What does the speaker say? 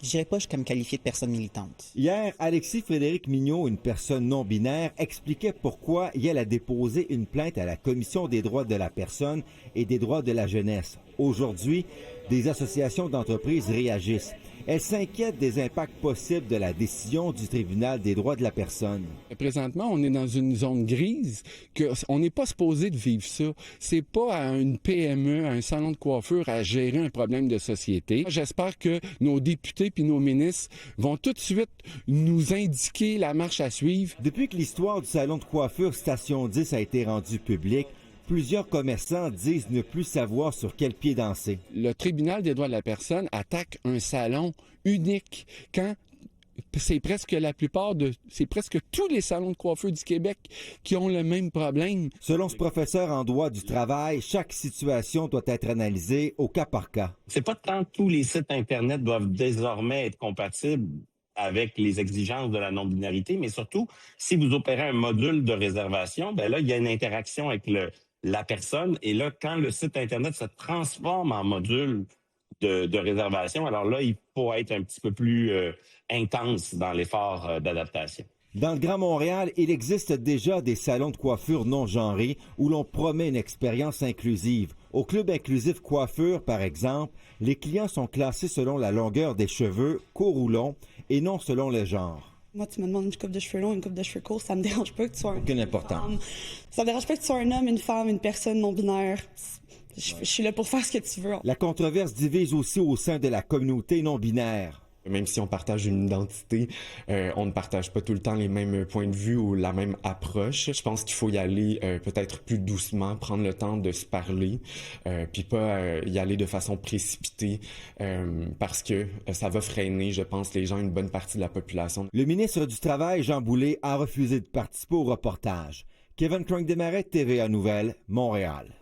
Je dirais pas jusqu'à me qualifier de personne militante. Hier, Alexis Frédéric Mignot, une personne non-binaire, expliquait pourquoi elle a déposé une plainte à la Commission des droits de la personne et des droits de la jeunesse. Aujourd'hui, des associations d'entreprises réagissent. Elles s'inquiètent des impacts possibles de la décision du Tribunal des droits de la personne. Présentement, on est dans une zone grise que on n'est pas supposé de vivre ça. C'est pas à une PME, à un salon de coiffure à gérer un problème de société. J'espère que nos députés puis nos ministres vont tout de suite nous indiquer la marche à suivre. Depuis que l'histoire du salon de coiffure Station 10 a été rendue publique, plusieurs commerçants disent ne plus savoir sur quel pied danser. Le Tribunal des droits de la personne attaque un salon unique quand c'est presque tous les salons de coiffure du Québec qui ont le même problème. Selon ce professeur en droit du travail, chaque situation doit être analysée au cas par cas. C'est pas tant que tous les sites Internet doivent désormais être compatibles avec les exigences de la non-binarité, mais surtout, si vous opérez un module de réservation, ben là, il y a une interaction avec la personne. Et là, quand le site Internet se transforme en module de réservation, alors là, il faut être un petit peu plus intense dans l'effort d'adaptation. Dans le Grand Montréal, il existe déjà des salons de coiffure non genrés où l'on promet une expérience inclusive. Au Club inclusif coiffure, par exemple, les clients sont classés selon la longueur des cheveux, courts ou longs, et non selon le genre. Moi, tu me demandes une coupe de cheveux longs, une coupe de cheveux courts, ça me dérange pas que tu sois Aucune importance. Ça me dérange pas que tu sois un homme, une femme, une personne non-binaire. Je suis là pour faire ce que tu veux. La controverse divise aussi au sein de la communauté non-binaire. Même si on partage une identité, on ne partage pas tout le temps les mêmes points de vue ou la même approche. Je pense qu'il faut y aller peut-être plus doucement, prendre le temps de se parler, puis pas y aller de façon précipitée, parce que ça va freiner, je pense, les gens, une bonne partie de la population. Le ministre du Travail, Jean Boulet, a refusé de participer au reportage. Kevin Crunk-Desmarais, TVA Nouvelles, Montréal.